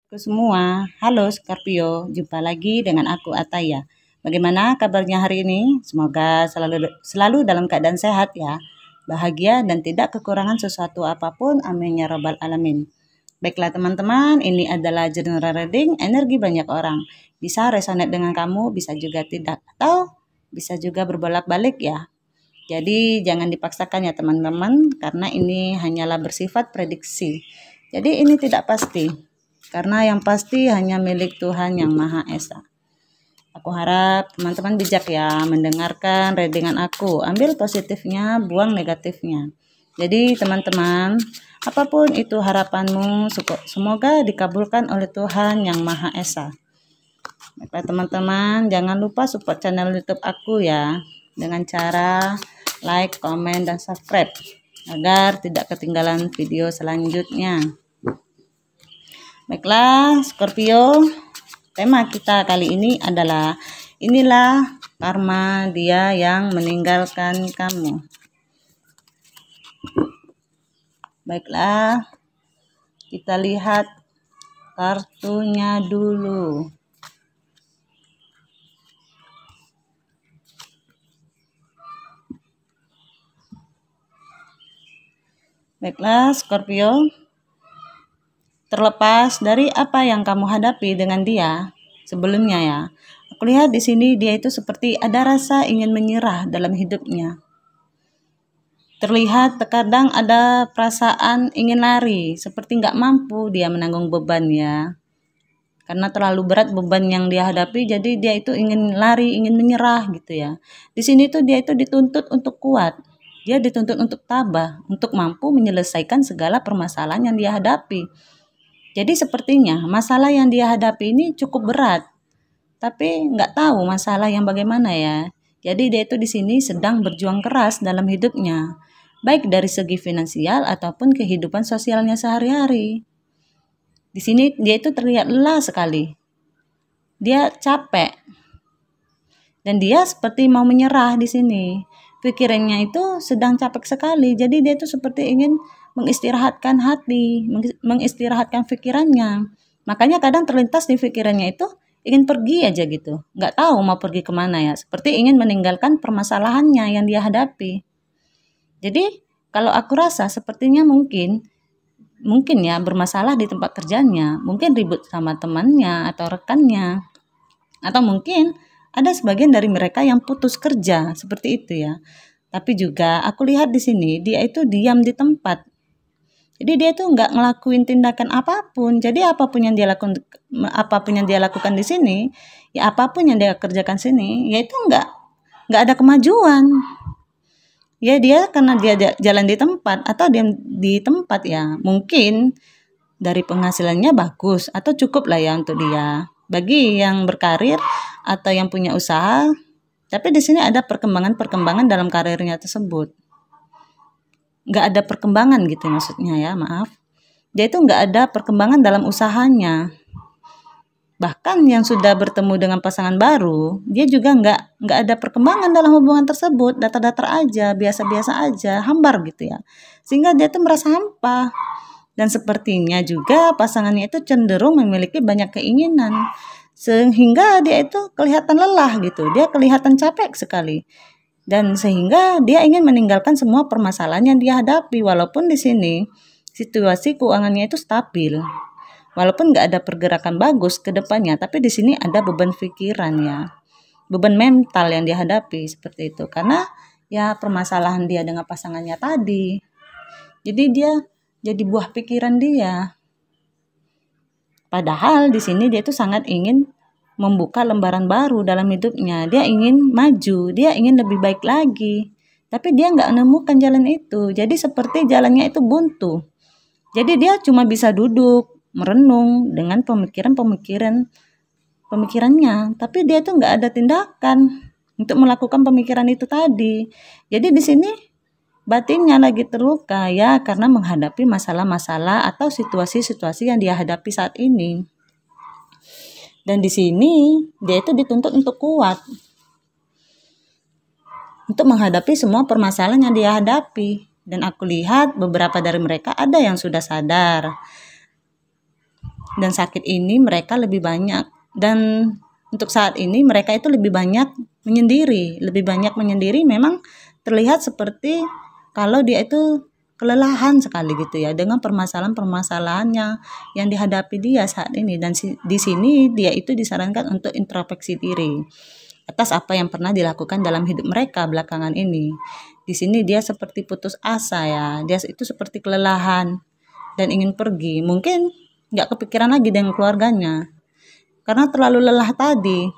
Semua, halo Scorpio, jumpa lagi dengan aku Ataya. Bagaimana kabarnya hari ini? Semoga selalu dalam keadaan sehat ya, bahagia dan tidak kekurangan sesuatu apapun. Amin ya robbal alamin. Baiklah teman-teman, ini adalah general reading energi banyak orang. Bisa resonate dengan kamu, bisa juga tidak, atau bisa juga berbolak-balik ya. Jadi jangan dipaksakan ya teman-teman, karena ini hanyalah bersifat prediksi. Jadi ini tidak pasti, karena yang pasti hanya milik Tuhan Yang Maha Esa. Aku harap teman-teman bijak ya mendengarkan readingan aku. Ambil positifnya, buang negatifnya. Jadi teman-teman, apapun itu harapanmu, semoga dikabulkan oleh Tuhan Yang Maha Esa. Baiklah teman-teman, jangan lupa support channel YouTube aku ya, dengan cara like, komen, dan subscribe agar tidak ketinggalan video selanjutnya. Baiklah Scorpio, tema kita kali ini adalah inilah karma dia yang meninggalkan kamu. Baiklah, kita lihat kartunya dulu. Baiklah Scorpio, terlepas dari apa yang kamu hadapi dengan dia sebelumnya ya, aku lihat di sini dia itu seperti ada rasa ingin menyerah dalam hidupnya. Terlihat terkadang ada perasaan ingin lari, seperti nggak mampu dia menanggung beban ya. Karena terlalu berat beban yang dia hadapi, jadi dia itu ingin lari, ingin menyerah gitu ya. Di sini tuh dia itu dituntut untuk kuat. Dia dituntut untuk tabah, untuk mampu menyelesaikan segala permasalahan yang dia hadapi. Jadi sepertinya masalah yang dia hadapi ini cukup berat, tapi nggak tahu masalah yang bagaimana ya. Jadi dia itu di sini sedang berjuang keras dalam hidupnya, baik dari segi finansial ataupun kehidupan sosialnya sehari-hari. Di sini dia itu terlihat lelah sekali. Dia capek. Dan dia seperti mau menyerah di sini. Pikirannya itu sedang capek sekali. Jadi dia itu seperti ingin mengistirahatkan hati, mengistirahatkan pikirannya. Makanya kadang terlintas di pikirannya itu ingin pergi aja gitu. Nggak tahu mau pergi kemana ya. Seperti ingin meninggalkan permasalahannya yang dia hadapi. Jadi kalau aku rasa sepertinya mungkin ya bermasalah di tempat kerjanya, mungkin ribut sama temannya atau rekannya, atau mungkin ada sebagian dari mereka yang putus kerja seperti itu ya. Tapi juga aku lihat di sini dia itu diam di tempat. Jadi dia itu nggak ngelakuin tindakan apapun. Jadi apapun yang dia lakukan di sini, ya apapun yang dia kerjakan sini, ya itu nggak ada kemajuan. Ya dia karena dia jalan di tempat atau diam di tempat ya, mungkin dari penghasilannya bagus atau cukup lah ya untuk dia. Bagi yang berkarir atau yang punya usaha, tapi di sini ada perkembangan dalam karirnya tersebut. Nggak ada perkembangan gitu maksudnya ya, maaf. Dia itu nggak ada perkembangan dalam usahanya. Bahkan yang sudah bertemu dengan pasangan baru, dia juga nggak ada perkembangan dalam hubungan tersebut, datar-datar aja, biasa-biasa aja, hambar gitu ya. Sehingga dia tuh merasa hampa. Dan sepertinya juga pasangannya itu cenderung memiliki banyak keinginan. Sehingga dia itu kelihatan lelah gitu, dia kelihatan capek sekali. Dan sehingga dia ingin meninggalkan semua permasalahan yang dia hadapi, walaupun di sini situasi keuangannya itu stabil. Walaupun nggak ada pergerakan bagus ke depannya, tapi di sini ada beban pikiran ya, beban mental yang dihadapi seperti itu. Karena ya permasalahan dia dengan pasangannya tadi. Jadi dia jadi buah pikiran dia. Padahal di sini dia itu sangat ingin membuka lembaran baru dalam hidupnya. Dia ingin maju, dia ingin lebih baik lagi. Tapi dia nggak menemukan jalan itu. Jadi seperti jalannya itu buntu. Jadi dia cuma bisa duduk, merenung dengan pemikirannya, tapi dia tuh nggak ada tindakan untuk melakukan pemikiran itu tadi. Jadi di sini batinnya lagi terluka ya, karena menghadapi masalah-masalah atau situasi-situasi yang dia hadapi saat ini. Dan di sini dia itu dituntut untuk kuat, untuk menghadapi semua permasalahan yang dia hadapi. Dan aku lihat beberapa dari mereka ada yang sudah sadar. Dan sakit ini mereka lebih banyak, dan untuk saat ini mereka itu lebih banyak menyendiri memang terlihat seperti kalau dia itu kelelahan sekali gitu ya dengan permasalahan-permasalahannya yang dihadapi dia saat ini. Dan di sini dia itu disarankan untuk introspeksi diri atas apa yang pernah dilakukan dalam hidup mereka belakangan ini. Di sini dia seperti putus asa ya, dia itu seperti kelelahan dan ingin pergi. Mungkin nggak kepikiran lagi dengan keluarganya karena terlalu lelah tadi.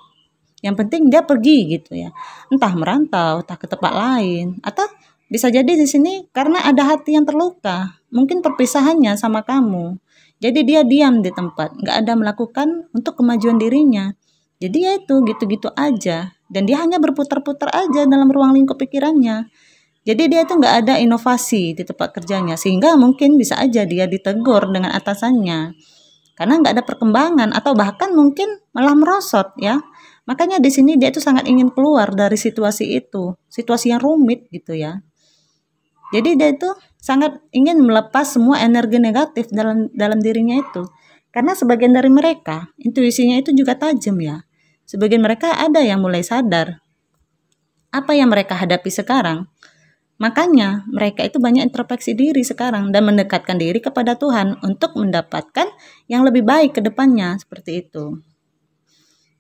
Yang penting dia pergi gitu ya, entah merantau, entah ke tempat lain, atau bisa jadi di sini karena ada hati yang terluka, mungkin perpisahannya sama kamu. Jadi dia diam di tempat, nggak ada melakukan untuk kemajuan dirinya. Jadi ya itu gitu-gitu aja, dan dia hanya berputar-putar aja dalam ruang lingkup pikirannya. Jadi dia itu nggak ada inovasi di tempat kerjanya, sehingga mungkin bisa aja dia ditegur dengan atasannya karena nggak ada perkembangan, atau bahkan mungkin malah merosot ya. Makanya di sini dia itu sangat ingin keluar dari situasi itu, situasi yang rumit gitu ya. Jadi dia itu sangat ingin melepas semua energi negatif dalam dirinya itu. Karena sebagian dari mereka intuisinya itu juga tajam ya. Sebagian mereka ada yang mulai sadar apa yang mereka hadapi sekarang. Makanya mereka itu banyak introspeksi diri sekarang dan mendekatkan diri kepada Tuhan untuk mendapatkan yang lebih baik ke depannya, seperti itu.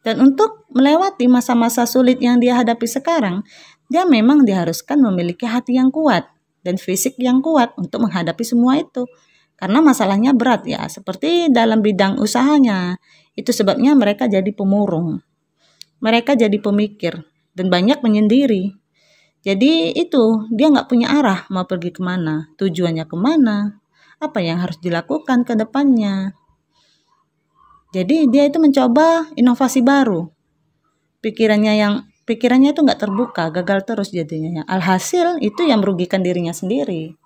Dan untuk melewati masa-masa sulit yang dia hadapi sekarang, dia memang diharuskan memiliki hati yang kuat dan fisik yang kuat untuk menghadapi semua itu. Karena masalahnya berat ya, seperti dalam bidang usahanya. Itu sebabnya mereka jadi pemurung. Mereka jadi pemikir dan banyak menyendiri. Jadi itu dia nggak punya arah mau pergi kemana, tujuannya kemana, apa yang harus dilakukan ke depannya. Jadi dia itu mencoba inovasi baru. Pikirannya itu nggak terbuka, gagal terus jadinya. Alhasil itu yang merugikan dirinya sendiri.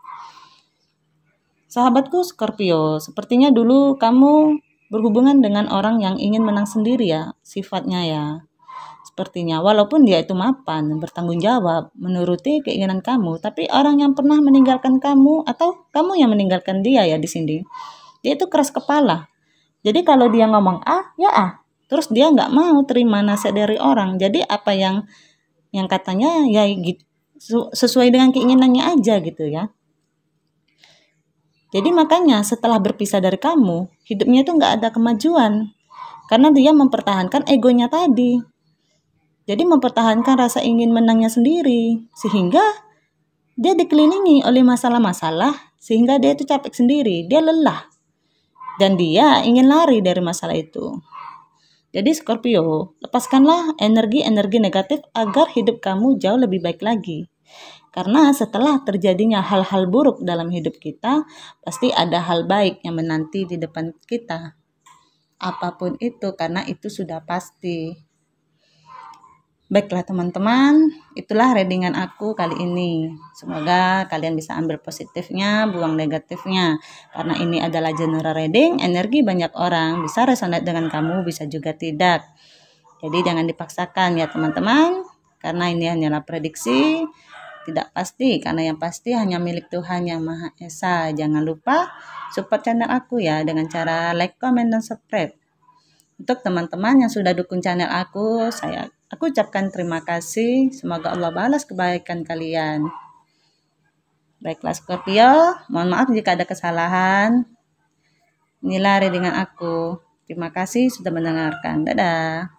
Sahabatku Scorpio, sepertinya dulu kamu berhubungan dengan orang yang ingin menang sendiri ya, sifatnya ya. Sepertinya walaupun dia itu mapan, bertanggung jawab, menuruti keinginan kamu, tapi orang yang pernah meninggalkan kamu atau kamu yang meninggalkan dia ya di sini, dia itu keras kepala. Jadi kalau dia ngomong A, ya A. Terus dia nggak mau terima nasihat dari orang. Jadi apa yang katanya ya gitu, sesuai dengan keinginannya aja gitu ya. Jadi makanya setelah berpisah dari kamu, hidupnya itu nggak ada kemajuan. Karena dia mempertahankan egonya tadi. Jadi mempertahankan rasa ingin menangnya sendiri. Sehingga dia dikelilingi oleh masalah-masalah. Sehingga dia itu capek sendiri. Dia lelah. Dan dia ingin lari dari masalah itu. Jadi Scorpio, lepaskanlah energi-energi negatif agar hidup kamu jauh lebih baik lagi. Karena setelah terjadinya hal-hal buruk dalam hidup kita, pasti ada hal baik yang menanti di depan kita. Apapun itu, karena itu sudah pasti. Baiklah teman-teman, itulah readingan aku kali ini. Semoga kalian bisa ambil positifnya, buang negatifnya. Karena ini adalah general reading, energi banyak orang. Bisa resonate dengan kamu, bisa juga tidak. Jadi jangan dipaksakan ya teman-teman. Karena ini hanyalah prediksi, tidak pasti. Karena yang pasti hanya milik Tuhan Yang Maha Esa. Jangan lupa support channel aku ya dengan cara like, comment, dan subscribe. Untuk teman-teman yang sudah dukung channel aku ucapkan terima kasih. Semoga Allah balas kebaikan kalian. Baiklah Scorpio, mohon maaf jika ada kesalahan. Inilah readingan aku. Terima kasih sudah mendengarkan. Dadah.